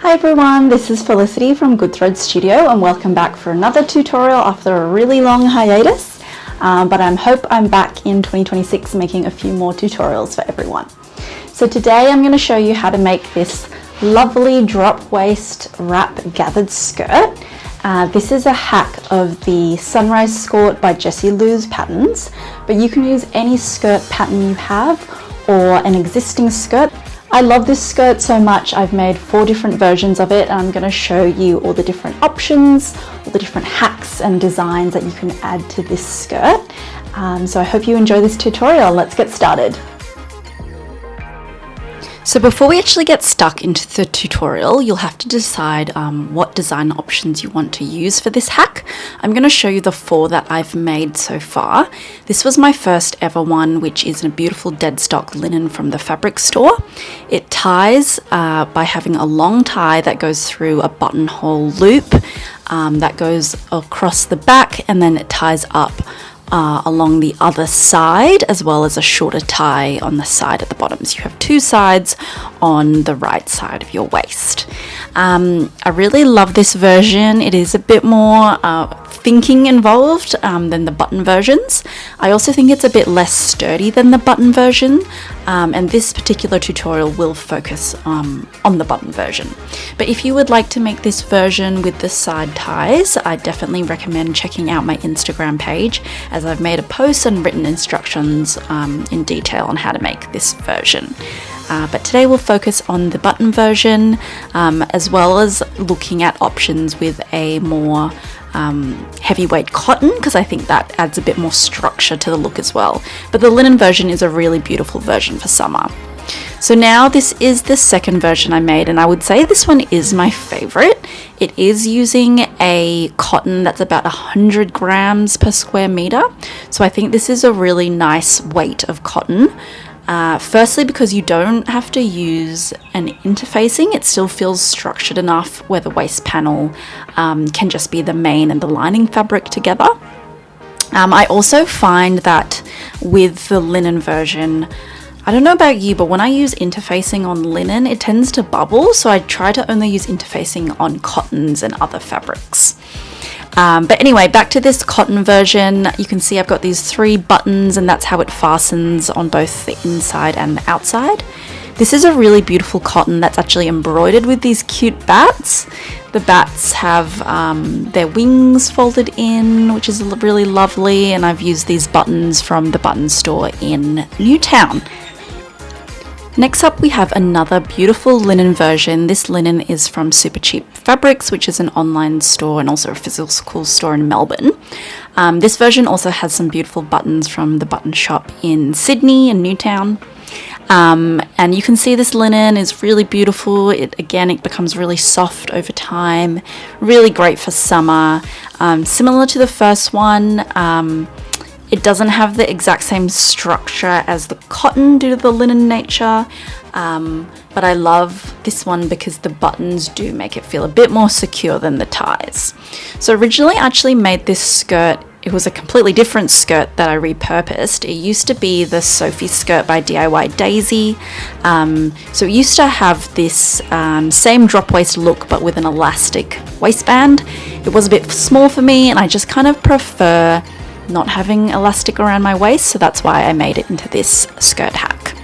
Hi everyone, this is Felicity from Good Thread Studio and welcome back for another tutorial after a really long hiatus, but I hope I'm back in 2026 making a few more tutorials for everyone. So today I'm going to show you how to make this lovely drop waist wrap gathered skirt. This is a hack of the Sunrise Skort by Jessie Lou's patterns, but you can use any skirt pattern you have or an existing skirt. I love this skirt so much, I've made 4 different versions of it and I'm going to show you all the different options, all the different hacks and designs that you can add to this skirt. So I hope you enjoy this tutorial. Let's get started. So before we actually get stuck into the tutorial, you'll have to decide what design options you want to use for this hack. I'm going to show you the 4 that I've made so far. This was my first ever one, which is a beautiful dead stock linen from the fabric store. It ties by having a long tie that goes through a buttonhole loop that goes across the back, and then it ties up along the other side, as well as a shorter tie on the side at the bottom. So you have 2 sides on the right side of your waist. I really love this version. It is a bit more thinking involved than the button versions. I also think it's a bit less sturdy than the button version, and this particular tutorial will focus on the button version. But if you would like to make this version with the side ties, I definitely recommend checking out my Instagram page, as I've made a post and written instructions in detail on how to make this version. But today we'll focus on the button version, as well as looking at options with a more heavyweight cotton, because I think that adds a bit more structure to the look as well. But the linen version is a really beautiful version for summer. So now this is the second version I made, and I would say this one is my favorite. It is using a cotton that's about 100 grams per square meter. So I think this is a really nice weight of cotton. Firstly, because you don't have to use an interfacing, it still feels structured enough where the waist panel can just be the main and the lining fabric together. I also find that with the linen version, I don't know about you, but when I use interfacing on linen, it tends to bubble, so I try to only use interfacing on cottons and other fabrics. But anyway, back to this cotton version. You can see I've got these 3 buttons, and that's how it fastens on both the inside and the outside. This is a really beautiful cotton that's actually embroidered with these cute bats. The bats have their wings folded in, which is really lovely, and I've used these buttons from the button store in Newtown. Next up, we have another beautiful linen version. This linen is from Super Cheap Fabrics, which is an online store and also a physical store in Melbourne. This version also has some beautiful buttons from the button shop in Sydney and Newtown. And you can see this linen is really beautiful. It becomes really soft over time, really great for summer. Similar to the first one, it doesn't have the exact same structure as the cotton due to the linen nature, but I love this one because the buttons do make it feel a bit more secure than the ties. So originally I actually made this skirt. It was a completely different skirt that I repurposed. It used to be the Sophie skirt by DIY Daisy. So it used to have this same drop waist look, but with an elastic waistband. It was a bit small for me, and I just kind of prefer not having elastic around my waist, so that's why I made it into this skirt hack.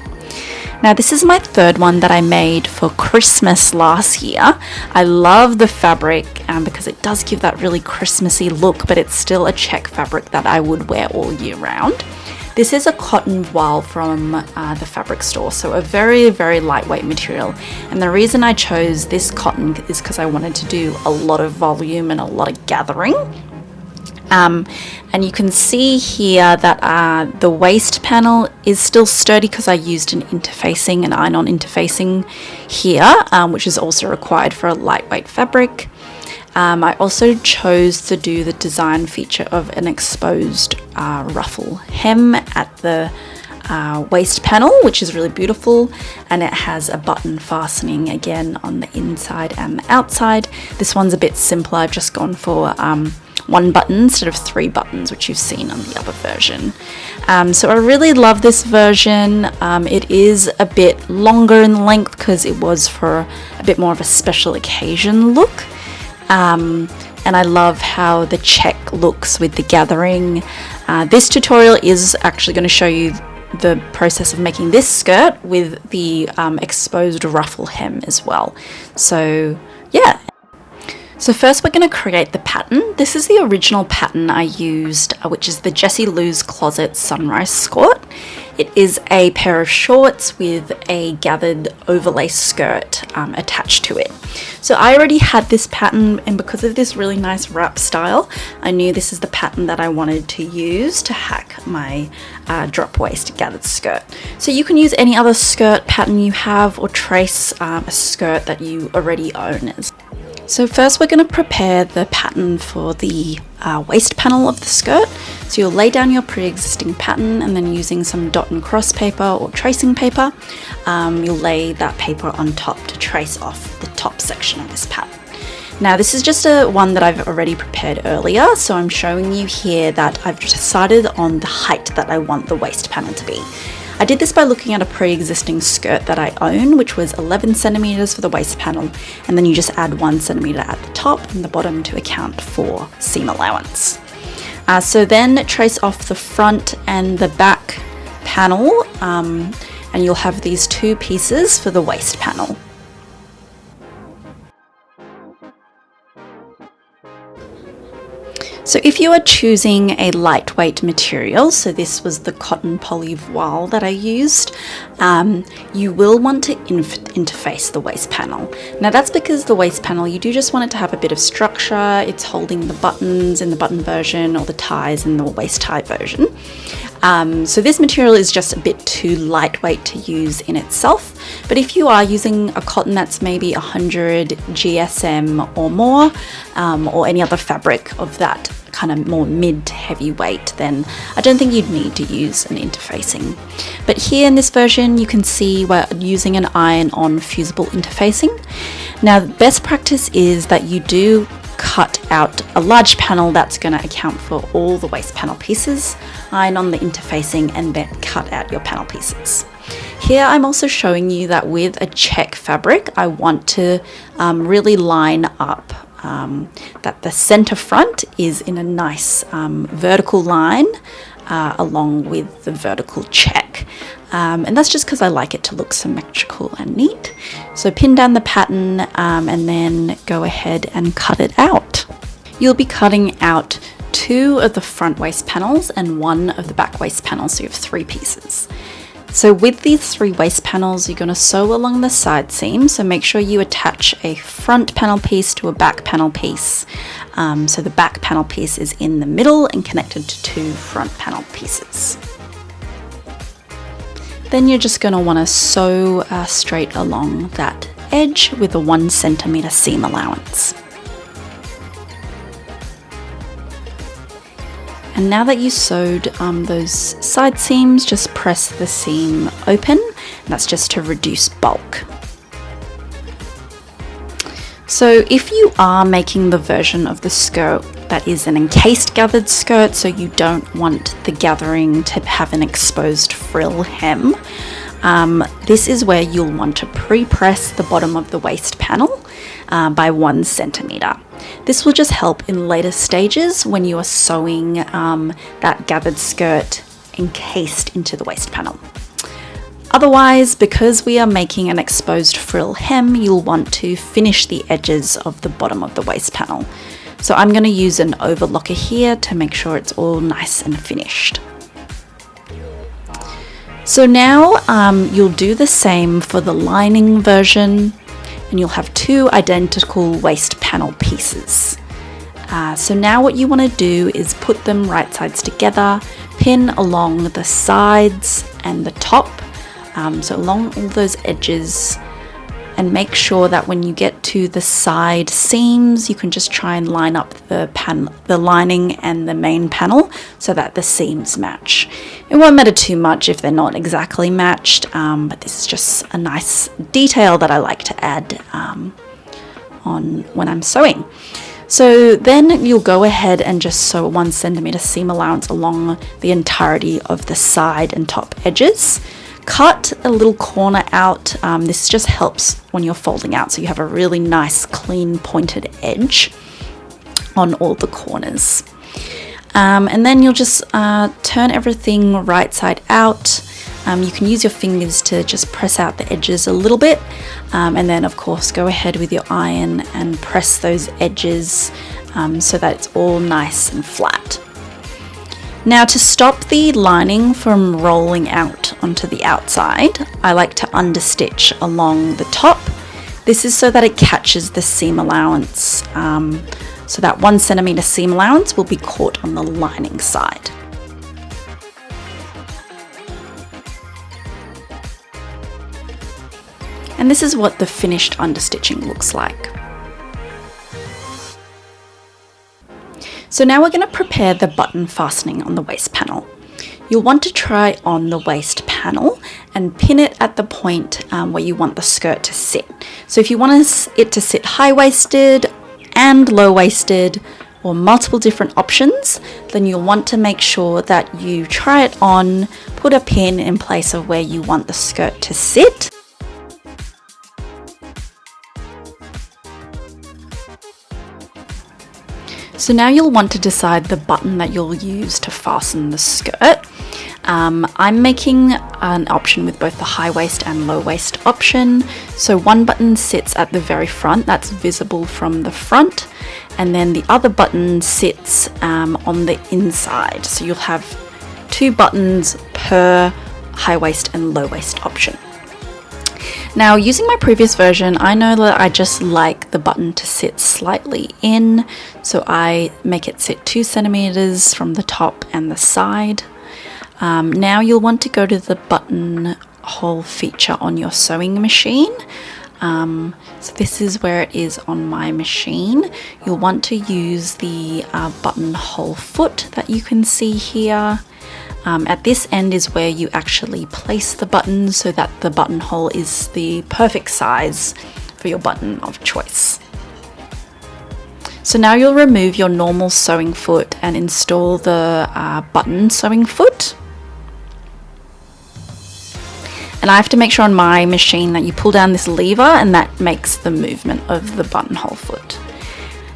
Now this is my 3rd one that I made for Christmas last year. I love the fabric because it does give that really Christmassy look, but it's still a check fabric that I would wear all year round. This is a cotton voile from the fabric store, so a very, very lightweight material. And the reason I chose this cotton is because I wanted to do a lot of volume and a lot of gathering. And you can see here that the waist panel is still sturdy because I used an iron-on interfacing here, which is also required for a lightweight fabric. I also chose to do the design feature of an exposed ruffle hem at the waist panel, which is really beautiful, and it has a button fastening again on the inside and the outside. This one's a bit simpler. I've just gone for 1 button instead of 3 buttons, which you've seen on the other version. So I really love this version. It is a bit longer in length because it was for a bit more of a special occasion look. And I love how the check looks with the gathering. This tutorial is actually going to show you the process of making this skirt with the exposed ruffle hem as well. So yeah. So first we're going to create the pattern. This is the original pattern I used, which is the Jessie Lou's Closet Sunrise Skort. It is a pair of shorts with a gathered overlay skirt attached to it. So I already had this pattern, and because of this really nice wrap style, I knew this is the pattern that I wanted to use to hack my drop waist gathered skirt. So you can use any other skirt pattern you have, or trace a skirt that you already own. So first we're going to prepare the pattern for the waist panel of the skirt. So you'll lay down your pre-existing pattern, and then using some dot and cross paper or tracing paper, you'll lay that paper on top to trace off the top section of this pattern. Now this is just one that I've already prepared earlier, so I'm showing you here that I've decided on the height that I want the waist panel to be. I did this by looking at a pre-existing skirt that I own, which was 11 centimeters for the waist panel, and then you just add 1 centimeter at the top and the bottom to account for seam allowance. So then trace off the front and the back panel, and you'll have these 2 pieces for the waist panel. So if you are choosing a lightweight material, so this was the cotton poly voile that I used, you will want to interface the waist panel. Now that's because the waist panel, you do just want it to have a bit of structure. It's holding the buttons in the button version or the ties in the waist tie version. So this material is just a bit too lightweight to use in itself, but if you are using a cotton that's maybe 100 GSM or more, or any other fabric of that kind of more mid to heavy weight, then I don't think you'd need to use an interfacing. But here in this version you can see we're using an iron-on fusible interfacing. Now the best practice is that you do cut out a large panel that's going to account for all the waist panel pieces, iron on the interfacing, and then cut out your panel pieces. Here I'm also showing you that with a check fabric I want to really line up that the center front is in a nice vertical line along with the vertical check. And that's just because I like it to look symmetrical and neat. So pin down the pattern and then go ahead and cut it out. You'll be cutting out 2 of the front waist panels and 1 of the back waist panels, so you have 3 pieces. So with these 3 waist panels, you're going to sew along the side seam, so make sure you attach a front panel piece to a back panel piece. So the back panel piece is in the middle and connected to 2 front panel pieces. Then you're just going to want to sew straight along that edge with a 1 centimeter seam allowance. And now that you sewed those side seams, just press the seam open. That's just to reduce bulk. So if you are making the version of the skirt that is an encased gathered skirt, so you don't want the gathering to have an exposed frill hem, this is where you'll want to pre-press the bottom of the waist panel by 1 centimeter. This will just help in later stages when you are sewing that gathered skirt encased into the waist panel. Otherwise, because we are making an exposed frill hem, you'll want to finish the edges of the bottom of the waist panel. So I'm going to use an overlocker here to make sure it's all nice and finished. So now you'll do the same for the lining version, and you'll have 2 identical waist panel pieces. So now what you want to do is put them right sides together, pin along the sides and the top, so along all those edges, and make sure that when you get to the side seams, you can just try and line up the lining and the main panel so that the seams match. It won't matter too much if they're not exactly matched, but this is just a nice detail that I like to add on when I'm sewing. So then you'll go ahead and just sew 1 centimeter seam allowance along the entirety of the side and top edges. Cut a little corner out. This just helps when you're folding out, so you have a really nice clean pointed edge on all the corners. And then you'll just turn everything right side out. You can use your fingers to just press out the edges a little bit, and then of course go ahead with your iron and press those edges so that it's all nice and flat. Now, to stop the lining from rolling out onto the outside, I like to understitch along the top. This is so that it catches the seam allowance, so that 1 centimeter seam allowance will be caught on the lining side. And this is what the finished understitching looks like. So now we're going to prepare the button fastening on the waist panel. You'll want to try on the waist panel and pin it at the point where you want the skirt to sit. So if you want it to sit high-waisted and low-waisted, or multiple different options, then you'll want to make sure that you try it on, put a pin in place of where you want the skirt to sit. So now you'll want to decide the button that you'll use to fasten the skirt. I'm making an option with both the high waist and low waist option. So one button sits at the very front, that's visible from the front, and then the other button sits on the inside. So you'll have 2 buttons per high waist and low waist option. Now, using my previous version, I know that I just like the button to sit slightly in, so I make it sit 2 centimeters from the top and the side. Now you'll want to go to the buttonhole feature on your sewing machine. So this is where it is on my machine. You'll want to use the buttonhole foot that you can see here. At this end is where you actually place the button so that the buttonhole is the perfect size for your button of choice. So now you'll remove your normal sewing foot and install the button sewing foot. And I have to make sure on my machine that you pull down this lever and that makes the movement of the buttonhole foot.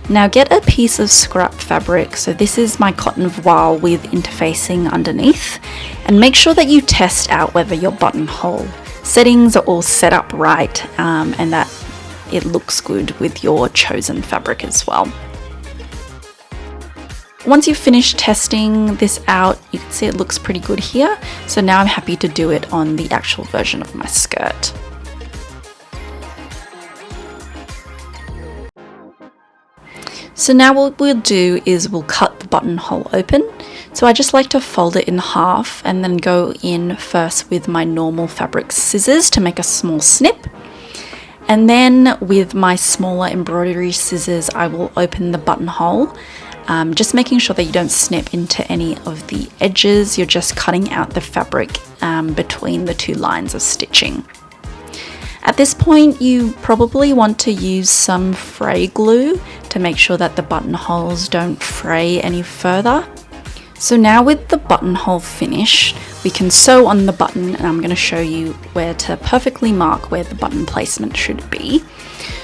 Now get a piece of scrap fabric, so this is my cotton voile with interfacing underneath, and make sure that you test out whether your buttonhole settings are all set up right and that it looks good with your chosen fabric as well. Once you've finished testing this out, you can see it looks pretty good here, so now I'm happy to do it on the actual version of my skirt. So now what we'll do is we'll cut the buttonhole open. So I just like to fold it in half and then go in first with my normal fabric scissors to make a small snip. And then with my smaller embroidery scissors, I will open the buttonhole, just making sure that you don't snip into any of the edges. You're just cutting out the fabric between the 2 lines of stitching. At this point, you probably want to use some fray glue to make sure that the buttonholes don't fray any further. So now with the buttonhole finished, we can sew on the button, and I'm going to show you where to perfectly mark where the button placement should be.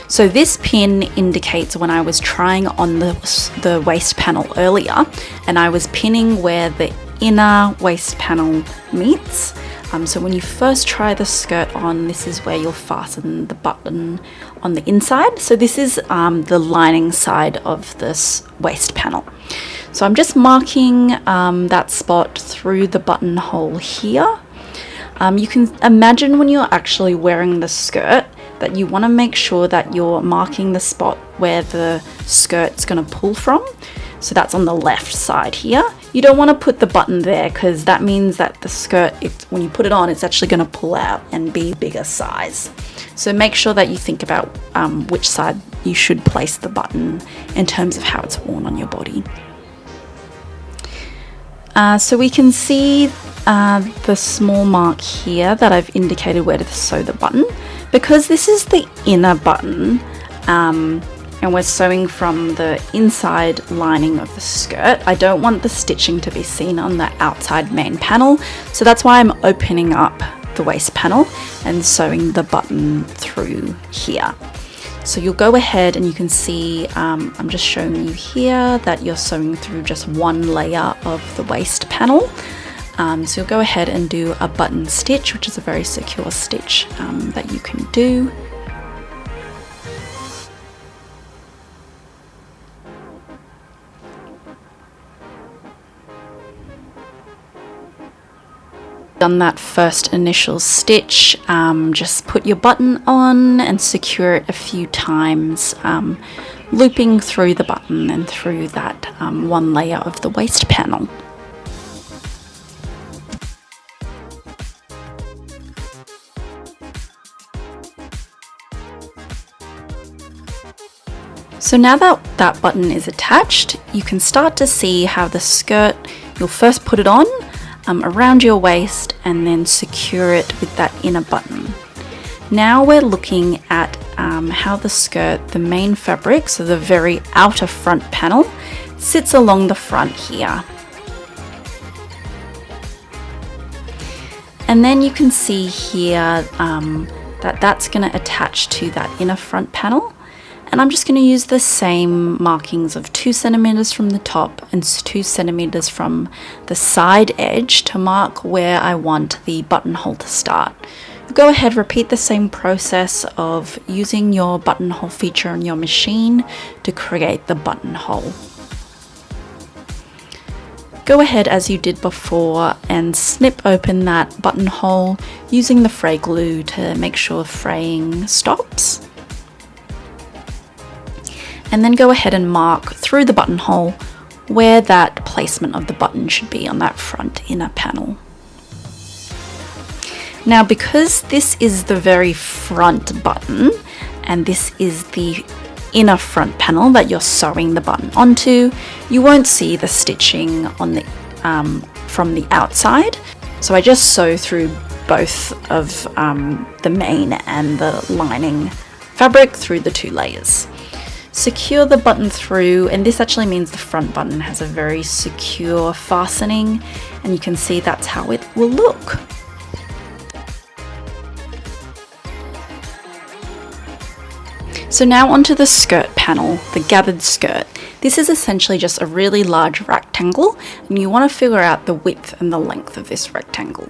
So this pin indicates when I was trying on the waist panel earlier, and I was pinning where the inner waist panel meets. So when you first try the skirt on, this is where you'll fasten the button on the inside. So this is the lining side of this waist panel. So I'm just marking that spot through the buttonhole here. You can imagine when you're actually wearing the skirt that you want to make sure that you're marking the spot where the skirt's going to pull from. So that's on the left side here. You don't want to put the button there because that means that the skirt, when you put it on, it's actually going to pull out and be bigger size. So make sure that you think about which side you should place the button in terms of how it's worn on your body. So we can see the small mark here that I've indicated where to sew the button. Because this is the inner button, I'm and we're sewing from the inside lining of the skirt. I don't want the stitching to be seen on the outside main panel, so that's why I'm opening up the waist panel and sewing the button through here. So you'll go ahead and you can see, I'm just showing you here that you're sewing through just one layer of the waist panel. So you'll go ahead and do a button stitch, which is a very secure stitch that you can do. Done that first initial stitch, just put your button on and secure it a few times, looping through the button and through that one layer of the waist panel. So now that that button is attached, you can start to see how the skirt, you'll first put it on around your waist and then secure it with that inner button. Now we're looking at how the skirt, the main fabric, so the very outer front panel, sits along the front here. And then you can see here that that's going to attach to that inner front panel. And I'm just going to use the same markings of 2 centimeters from the top and 2 centimeters from the side edge to mark where I want the buttonhole to start. Go ahead, repeat the same process of using your buttonhole feature on your machine to create the buttonhole. Go ahead as you did before and snip open that buttonhole using the fray glue to make sure fraying stops. And then go ahead and mark through the buttonhole where that placement of the button should be on that front inner panel. Now, because this is the very front button and this is the inner front panel that you're sewing the button onto, you won't see the stitching on the from the outside. So I just sew through both of the main and the lining fabric through the 2 layers. Secure the button through, and this actually means the front button has a very secure fastening, and you can see that's how it will look. So now onto the skirt panel, the gathered skirt. This is essentially just a really large rectangle, and you want to figure out the width and the length of this rectangle.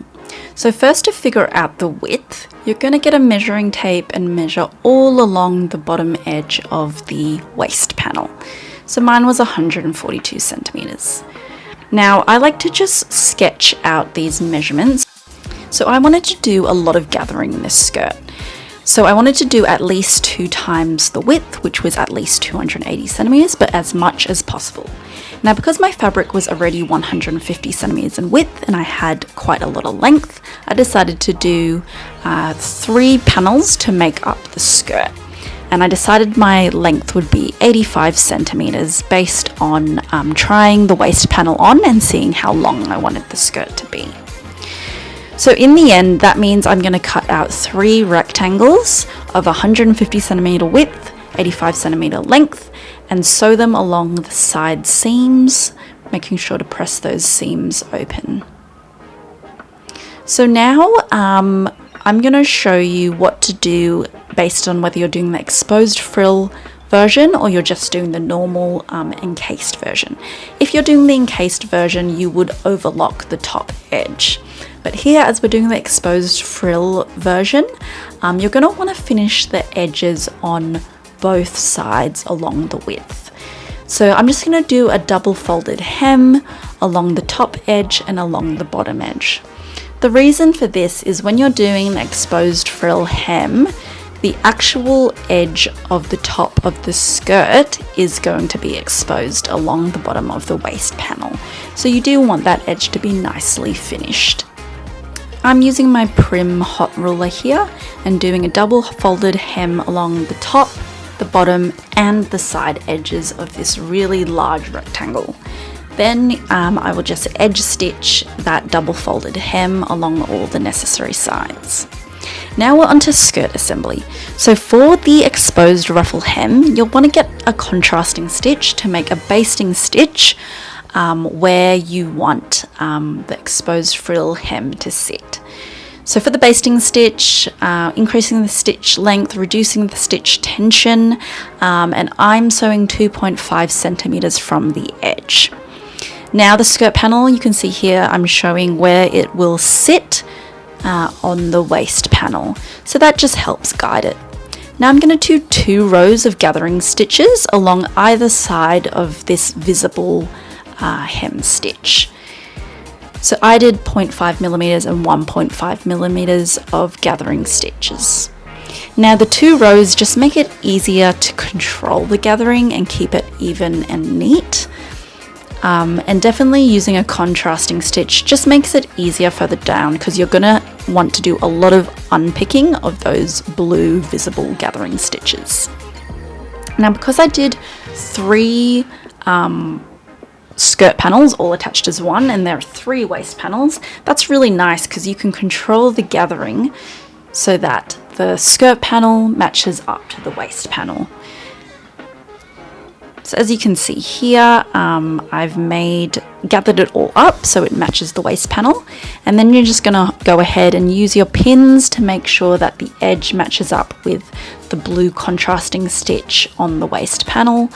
So first, to figure out the width, you're going to get a measuring tape and measure all along the bottom edge of the waist panel. So mine was 142 centimeters. Now I like to just sketch out these measurements. So I wanted to do a lot of gathering in this skirt. So I wanted to do at least 2 times the width, which was at least 280 centimeters, but as much as possible. Now, because my fabric was already 150 centimeters in width and I had quite a lot of length, I decided to do 3 panels to make up the skirt. And I decided my length would be 85 centimeters based on trying the waist panel on and seeing how long I wanted the skirt to be. So in the end, that means I'm going to cut out 3 rectangles of 150 centimeter width, 85 centimeter length, and sew them along the side seams, making sure to press those seams open. So now I'm going to show you what to do based on whether you're doing the exposed frill version or you're just doing the normal encased version. If you're doing the encased version, you would overlock the top edge. But here, as we're doing the exposed frill version, you're going to want to finish the edges on both sides along the width. So I'm just going to do a double folded hem along the top edge and along the bottom edge. The reason for this is when you're doing an exposed frill hem, the actual edge of the top of the skirt is going to be exposed along the bottom of the waist panel. So you do want that edge to be nicely finished. I'm using my Prim hot ruler here and doing a double folded hem along the top, the bottom and the side edges of this really large rectangle. Then I will just edge stitch that double folded hem along all the necessary sides. Now we're onto skirt assembly. So for the exposed ruffle hem, you'll want to get a contrasting stitch to make a basting stitch where you want the exposed frill hem to sit. So for the basting stitch, increasing the stitch length, reducing the stitch tension, and I'm sewing 2.5 centimeters from the edge. Now the skirt panel, you can see here I'm showing where it will sit on the waist panel. So that just helps guide it. Now I'm going to do 2 rows of gathering stitches along either side of this visible hem stitch. So I did 0.5 millimeters and 1.5 millimeters of gathering stitches. Now the 2 rows just make it easier to control the gathering and keep it even and neat. And definitely using a contrasting stitch just makes it easier further down because you're gonna want to do a lot of unpicking of those blue visible gathering stitches. Now because I did 3 skirt panels all attached as one, and there are 3 waist panels, that's really nice because you can control the gathering so that the skirt panel matches up to the waist panel. So as you can see here, I've gathered it all up so it matches the waist panel, and then you're just gonna go ahead and use your pins to make sure that the edge matches up with the blue contrasting stitch on the waist panel,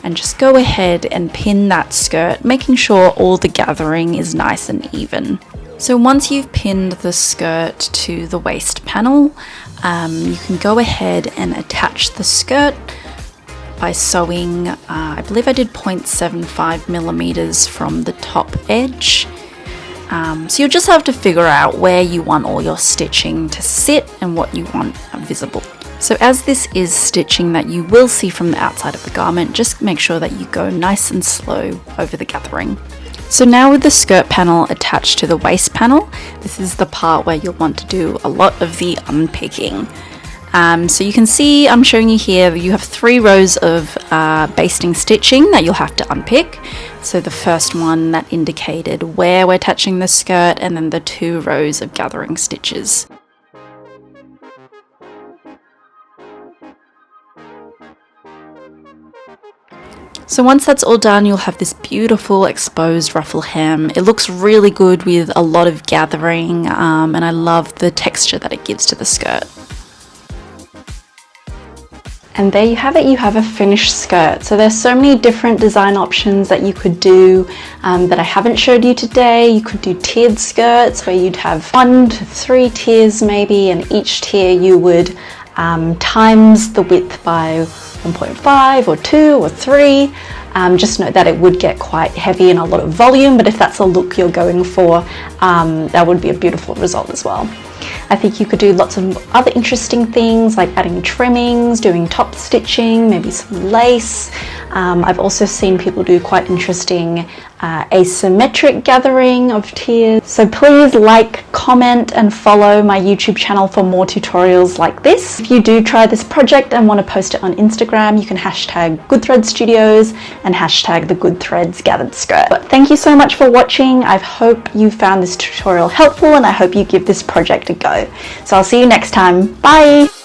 and just go ahead and pin that skirt, making sure all the gathering is nice and even. So once you've pinned the skirt to the waist panel, you can go ahead and attach the skirt by sewing, I believe I did 0.75 millimeters from the top edge. So you'll just have to figure out where you want all your stitching to sit and what you want visible. So as this is stitching that you will see from the outside of the garment, just make sure that you go nice and slow over the gathering. So now with the skirt panel attached to the waist panel, this is the part where you'll want to do a lot of the unpicking. So you can see I'm showing you here, you have 3 rows of basting stitching that you'll have to unpick. So the first one that indicated where we're attaching the skirt, and then the 2 rows of gathering stitches. So once that's all done, you'll have this beautiful exposed ruffle hem. It looks really good with a lot of gathering, and I love the texture that it gives to the skirt. And there you have it, you have a finished skirt. So there's so many different design options that you could do that I haven't showed you today. You could do tiered skirts where you'd have 1 to 3 tiers maybe, and each tier you would times the width by 1.5 or 2 or 3. Just note that it would get quite heavy and a lot of volume, but if that's a look you're going for, that would be a beautiful result as well. I think you could do lots of other interesting things like adding trimmings, doing top stitching, maybe some lace. I've also seen people do quite interesting asymmetric gathering of tiers. So please like, comment and follow my YouTube channel for more tutorials like this. If you do try this project and want to post it on Instagram, you can hashtag GoodThreadsStudios and hashtag the Good Threads Gathered Skirt. But thank you so much for watching. I hope you found this tutorial helpful, and I hope you give this project a go. So I'll see you next time. Bye!